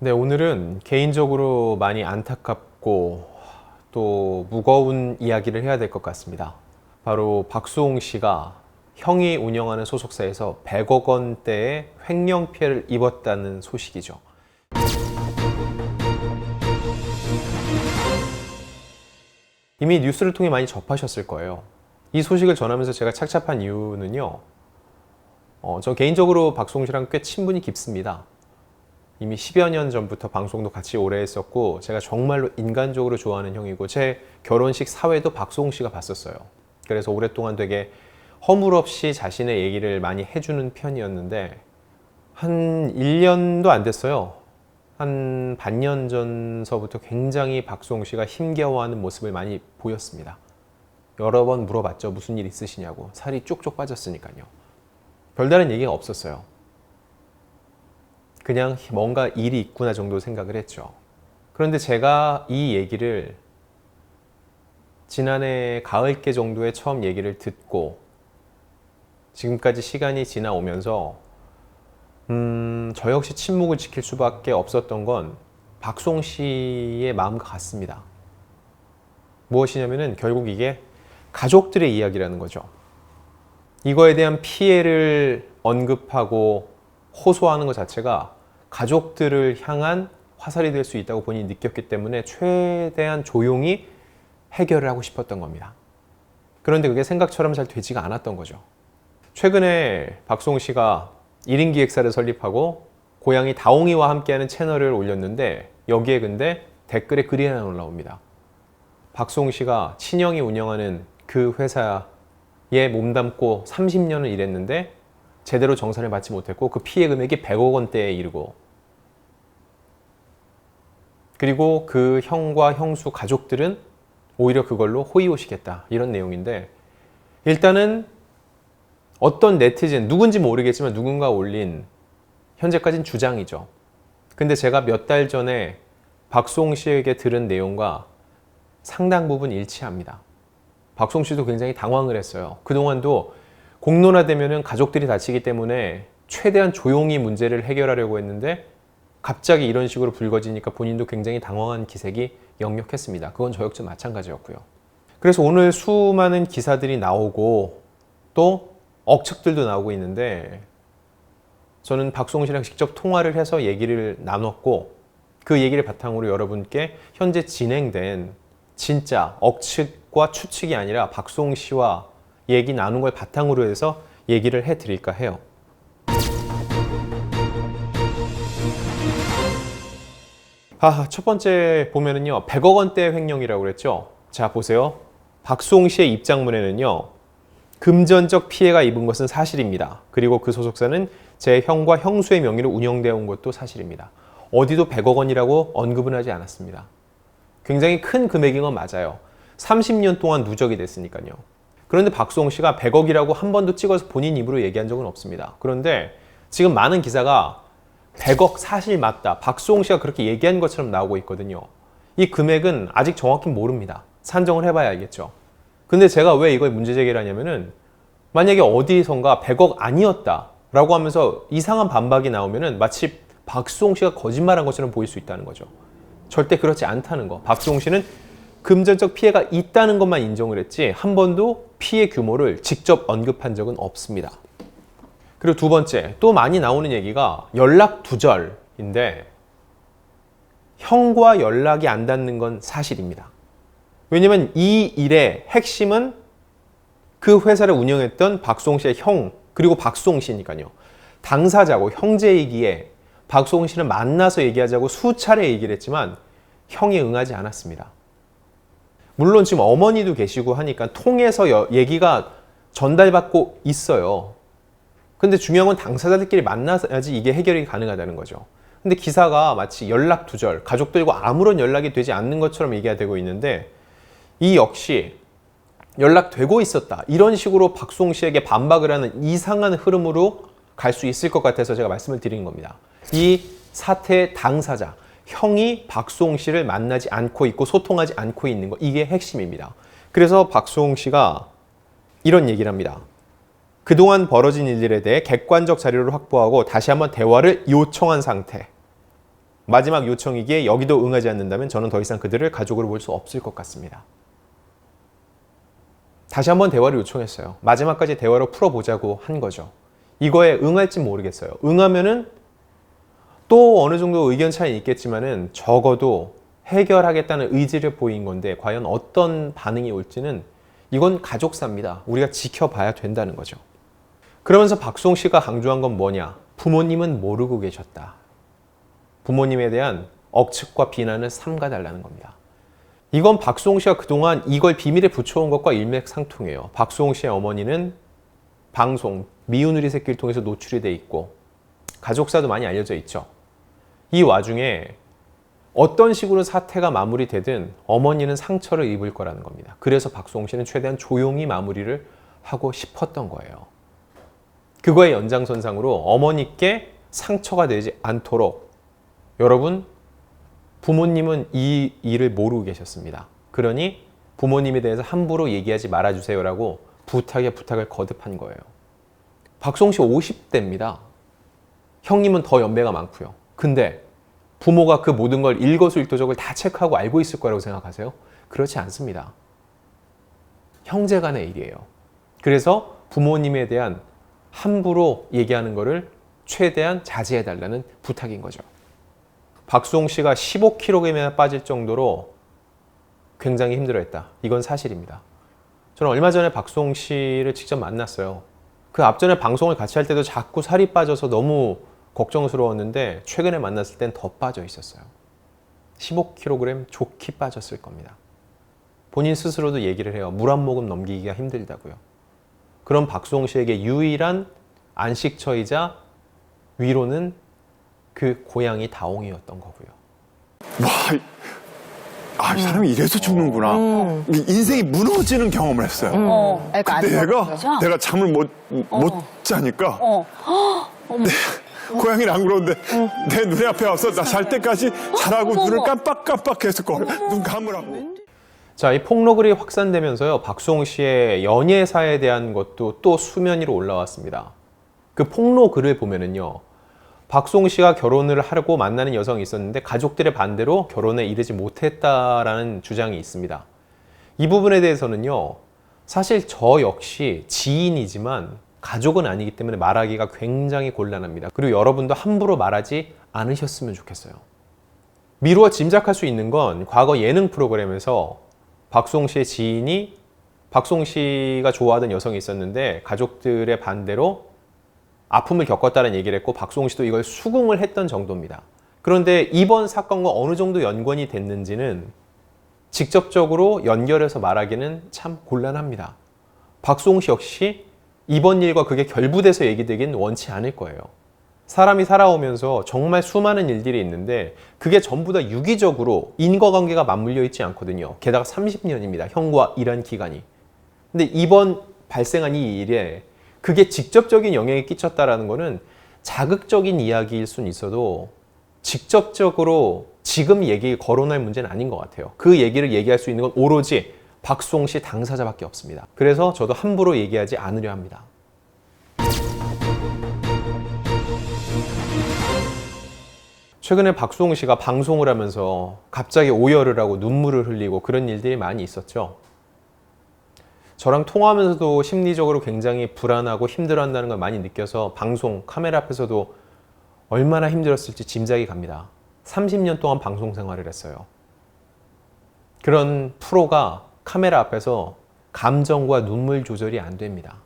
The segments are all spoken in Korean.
네, 오늘은 개인적으로 많이 안타깝고 또 무거운 이야기를 해야 될 것 같습니다. 바로 박수홍 씨가 형이 운영하는 소속사에서 100억 원대의 횡령 피해를 입었다는 소식이죠. 이미 뉴스를 통해 많이 접하셨을 거예요. 이 소식을 전하면서 제가 착잡한 이유는요. 저 개인적으로 박수홍 씨랑 꽤 친분이 깊습니다. 이미 10여 년 전부터 방송도 같이 오래 했었고 제가 정말로 인간적으로 좋아하는 형이고 제 결혼식 사회도 박수홍 씨가 봤었어요. 그래서 오랫동안 되게 허물없이 자신의 얘기를 많이 해주는 편이었는데 한 1년도 안 됐어요. 한 반년 전서부터 굉장히 박수홍 씨가 힘겨워하는 모습을 많이 보였습니다. 여러 번 물어봤죠. 무슨 일 있으시냐고. 살이 쪽쪽 빠졌으니까요. 별다른 얘기가 없었어요. 그냥 뭔가 일이 있구나 정도 생각을 했죠. 그런데 제가 이 얘기를 지난해 가을께 정도에 처음 얘기를 듣고 지금까지 시간이 지나오면서 저 역시 침묵을 지킬 수밖에 없었던 건 박수홍 씨의 마음과 같습니다. 무엇이냐면은 결국 이게 가족들의 이야기라는 거죠. 이거에 대한 피해를 언급하고 호소하는 것 자체가 가족들을 향한 화살이 될 수 있다고 본인이 느꼈기 때문에 최대한 조용히 해결을 하고 싶었던 겁니다. 그런데 그게 생각처럼 잘 되지가 않았던 거죠. 최근에 박수홍 씨가 1인 기획사를 설립하고 고양이 다옹이와 함께하는 채널을 올렸는데 여기에 근데 댓글에 글이 하나 올라옵니다. 박수홍 씨가 친형이 운영하는 그 회사에 몸담고 30년을 일했는데 제대로 정산을 받지 못했고 그 피해 금액이 100억 원대에 이르고 그리고 그 형과 형수 가족들은 오히려 그걸로 호의호식했다 이런 내용인데 일단은 어떤 네티즌 누군지 모르겠지만 누군가 올린 현재까지는 주장이죠. 근데 제가 몇 달 전에 박수홍 씨에게 들은 내용과 상당 부분 일치합니다. 박수홍 씨도 굉장히 당황을 했어요. 그동안도 공론화되면은 가족들이 다치기 때문에 최대한 조용히 문제를 해결하려고 했는데 갑자기 이런 식으로 불거지니까 본인도 굉장히 당황한 기색이 역력했습니다. 그건 저 역시 마찬가지였고요. 그래서 오늘 수많은 기사들이 나오고 또 억측들도 나오고 있는데 저는 박수홍 씨랑 직접 통화를 해서 얘기를 나눴고 그 얘기를 바탕으로 여러분께 현재 진행된 진짜 억측과 추측이 아니라 박수홍 씨와 얘기 나눈 걸 바탕으로 해서 얘기를 해드릴까 해요. 첫 번째 보면은요, 100억 원대 횡령이라고 그랬죠. 자, 보세요. 박수홍 씨의 입장문에는요, 금전적 피해가 입은 것은 사실입니다. 그리고 그 소속사는 제 형과 형수의 명의로 운영되어 온 것도 사실입니다. 어디도 100억 원이라고 언급은 하지 않았습니다. 굉장히 큰 금액인 건 맞아요. 30년 동안 누적이 됐으니까요. 그런데 박수홍 씨가 100억이라고 한 번도 찍어서 본인 입으로 얘기한 적은 없습니다. 그런데 지금 많은 기사가 100억 사실 맞다. 박수홍 씨가 그렇게 얘기한 것처럼 나오고 있거든요. 이 금액은 아직 정확히 모릅니다. 산정을 해봐야 알겠죠. 근데 제가 왜 이걸 문제 제기를 하냐면은 만약에 어디선가 100억 아니었다 라고 하면서 이상한 반박이 나오면은 마치 박수홍 씨가 거짓말한 것처럼 보일 수 있다는 거죠. 절대 그렇지 않다는 거. 박수홍 씨는 금전적 피해가 있다는 것만 인정을 했지 한 번도 피해 규모를 직접 언급한 적은 없습니다. 그리고 두 번째, 또 많이 나오는 얘기가 연락 두절인데 형과 연락이 안 닿는 건 사실입니다. 왜냐면 이 일의 핵심은 그 회사를 운영했던 박수홍 씨의 형 그리고 박수홍 씨니까요. 당사자고 형제이기에 박수홍 씨는 만나서 얘기하자고 수차례 얘기를 했지만 형이 응하지 않았습니다. 물론 지금 어머니도 계시고 하니까 통해서 얘기가 전달받고 있어요. 근데 중요한 건 당사자들끼리 만나야지 이게 해결이 가능하다는 거죠. 근데 기사가 마치 연락 두절, 가족들과 아무런 연락이 되지 않는 것처럼 얘기가 되고 있는데 이 역시 연락되고 있었다. 이런 식으로 박수홍 씨에게 반박을 하는 이상한 흐름으로 갈 수 있을 것 같아서 제가 말씀을 드린 겁니다. 이 사태의 당사자, 형이 박수홍 씨를 만나지 않고 있고 소통하지 않고 있는 거, 이게 핵심입니다. 그래서 박수홍 씨가 이런 얘기를 합니다. 그동안 벌어진 일들에 대해 객관적 자료를 확보하고 다시 한번 대화를 요청한 상태. 마지막 요청이기에 여기도 응하지 않는다면 저는 더 이상 그들을 가족으로 볼 수 없을 것 같습니다. 다시 한번 대화를 요청했어요. 마지막까지 대화로 풀어보자고 한 거죠. 이거에 응할진 모르겠어요. 응하면은 또 어느 정도 의견 차이는 있겠지만은 적어도 해결하겠다는 의지를 보인 건데 과연 어떤 반응이 올지는 이건 가족사입니다. 우리가 지켜봐야 된다는 거죠. 그러면서 박수홍 씨가 강조한 건 뭐냐? 부모님은 모르고 계셨다. 부모님에 대한 억측과 비난을 삼가달라는 겁니다. 이건 박수홍 씨가 그동안 이걸 비밀에 붙여온 것과 일맥상통해요. 박수홍 씨의 어머니는 방송, 미운 우리 새끼를 통해서 노출이 돼 있고 가족사도 많이 알려져 있죠. 이 와중에 어떤 식으로 사태가 마무리되든 어머니는 상처를 입을 거라는 겁니다. 그래서 박수홍 씨는 최대한 조용히 마무리를 하고 싶었던 거예요. 그거의 연장선상으로 어머니께 상처가 되지 않도록 여러분, 부모님은 이 일을 모르고 계셨습니다. 그러니 부모님에 대해서 함부로 얘기하지 말아주세요라고 부탁에 부탁을 거듭한 거예요. 박수홍 씨 50대입니다. 형님은 더 연배가 많고요. 근데 부모가 그 모든 걸 일거수일투족을 다 체크하고 알고 있을 거라고 생각하세요? 그렇지 않습니다. 형제 간의 일이에요. 그래서 부모님에 대한 함부로 얘기하는 거를 최대한 자제해달라는 부탁인 거죠. 박수홍 씨가 15kg이나 빠질 정도로 굉장히 힘들어했다. 이건 사실입니다. 저는 얼마 전에 박수홍 씨를 직접 만났어요. 그 앞전에 방송을 같이 할 때도 자꾸 살이 빠져서 너무 걱정스러웠는데 최근에 만났을 땐 더 빠져 있었어요. 15kg 좋게 빠졌을 겁니다. 본인 스스로도 얘기를 해요. 물 한 모금 넘기기가 힘들다고요. 그런 박수홍 씨에게 유일한 안식처이자 위로는 그 고양이 다옹이였던 거고요. 와, 이 사람이 이래서 죽는구나. 인생이 무너지는 경험을 했어요. 근데 내가 잠을 못 자니까 고양이는 안 그러는데 내 눈에 앞에 와서 나 잘 때까지 자라고 눈을 깜빡깜빡해서 눈 감으라고. 자, 이 폭로글이 확산되면서요, 박수홍 씨의 연예사에 대한 것도 또 수면 위로 올라왔습니다. 그 폭로글을 보면은요, 박수홍 씨가 결혼을 하려고 만나는 여성이 있었는데 가족들의 반대로 결혼에 이르지 못했다라는 주장이 있습니다. 이 부분에 대해서는요, 사실 저 역시 지인이지만 가족은 아니기 때문에 말하기가 굉장히 곤란합니다. 그리고 여러분도 함부로 말하지 않으셨으면 좋겠어요. 미루어 짐작할 수 있는 건 과거 예능 프로그램에서 박수홍 씨의 지인이 박수홍 씨가 좋아하던 여성이 있었는데 가족들의 반대로 아픔을 겪었다는 얘기를 했고 박수홍 씨도 이걸 수긍을 했던 정도입니다. 그런데 이번 사건과 어느 정도 연관이 됐는지는 직접적으로 연결해서 말하기는 참 곤란합니다. 박수홍 씨 역시 이번 일과 그게 결부돼서 얘기되긴 원치 않을 거예요. 사람이 살아오면서 정말 수많은 일들이 있는데 그게 전부 다 유기적으로 인과관계가 맞물려 있지 않거든요. 게다가 30년입니다. 형과 일한 기간이. 근데 이번 발생한 이 일에 그게 직접적인 영향이 끼쳤다라는 거는 자극적인 이야기일 수는 있어도 직접적으로 지금 얘기 거론할 문제는 아닌 것 같아요. 그 얘기를 얘기할 수 있는 건 오로지 박수홍 씨 당사자밖에 없습니다. 그래서 저도 함부로 얘기하지 않으려 합니다. 최근에 박수홍 씨가 방송을 하면서 갑자기 오열을 하고 눈물을 흘리고 그런 일들이 많이 있었죠. 저랑 통화하면서도 심리적으로 굉장히 불안하고 힘들어한다는 걸 많이 느껴서 방송, 카메라 앞에서도 얼마나 힘들었을지 짐작이 갑니다. 30년 동안 방송 생활을 했어요. 그런 프로가 카메라 앞에서 감정과 눈물 조절이 안 됩니다.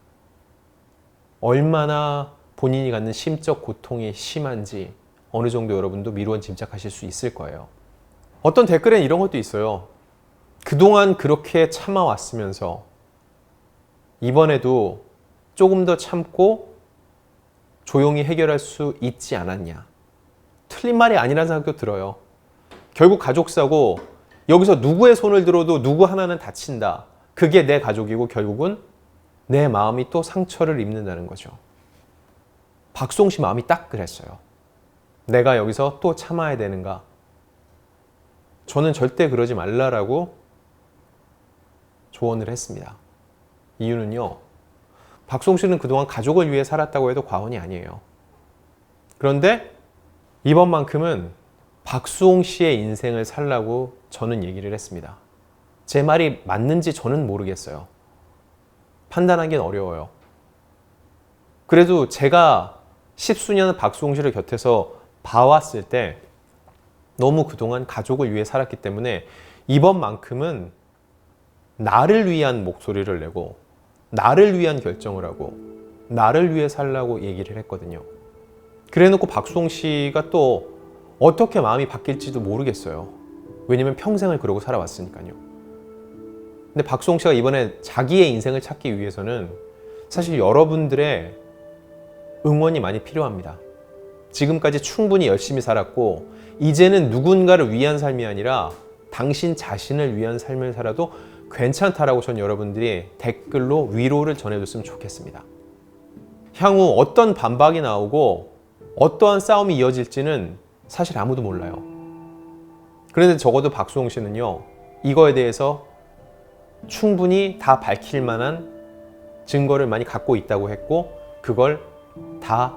얼마나 본인이 갖는 심적 고통이 심한지 어느 정도 여러분도 미루어 짐작하실 수 있을 거예요. 어떤 댓글엔 이런 것도 있어요. 그동안 그렇게 참아왔으면서 이번에도 조금 더 참고 조용히 해결할 수 있지 않았냐. 틀린 말이 아니라는 생각도 들어요. 결국 가족사고 여기서 누구의 손을 들어도 누구 하나는 다친다. 그게 내 가족이고 결국은 내 마음이 또 상처를 입는다는 거죠. 박수홍 씨 마음이 딱 그랬어요. 내가 여기서 또 참아야 되는가? 저는 절대 그러지 말라라고 조언을 했습니다. 이유는요, 박수홍 씨는 그동안 가족을 위해 살았다고 해도 과언이 아니에요. 그런데 이번만큼은 박수홍 씨의 인생을 살라고 저는 얘기를 했습니다. 제 말이 맞는지 저는 모르겠어요. 판단하기는 어려워요. 그래도 제가 십수년 박수홍 씨를 곁에서 봐왔을 때 너무 그동안 가족을 위해 살았기 때문에 이번만큼은 나를 위한 목소리를 내고 나를 위한 결정을 하고 나를 위해 살라고 얘기를 했거든요. 그래놓고 박수홍 씨가 또 어떻게 마음이 바뀔지도 모르겠어요. 왜냐면 평생을 그러고 살아왔으니까요. 근데 박수홍 씨가 이번에 자기의 인생을 찾기 위해서는 사실 여러분들의 응원이 많이 필요합니다. 지금까지 충분히 열심히 살았고 이제는 누군가를 위한 삶이 아니라 당신 자신을 위한 삶을 살아도 괜찮다라고 전 여러분들이 댓글로 위로를 전해줬으면 좋겠습니다. 향후 어떤 반박이 나오고 어떠한 싸움이 이어질지는 사실 아무도 몰라요. 그런데 적어도 박수홍 씨는요, 이거에 대해서 충분히 다 밝힐 만한 증거를 많이 갖고 있다고 했고 그걸 다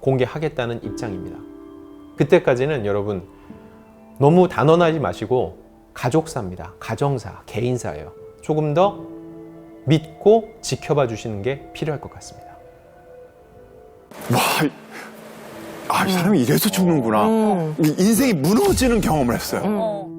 공개하겠다는 입장입니다. 그때까지는 여러분 너무 단언하지 마시고 가족사입니다. 가정사, 개인사예요. 조금 더 믿고 지켜봐 주시는 게 필요할 것 같습니다. 와, 이 사람이 이래서 죽는구나. 인생이 무너지는 경험을 했어요.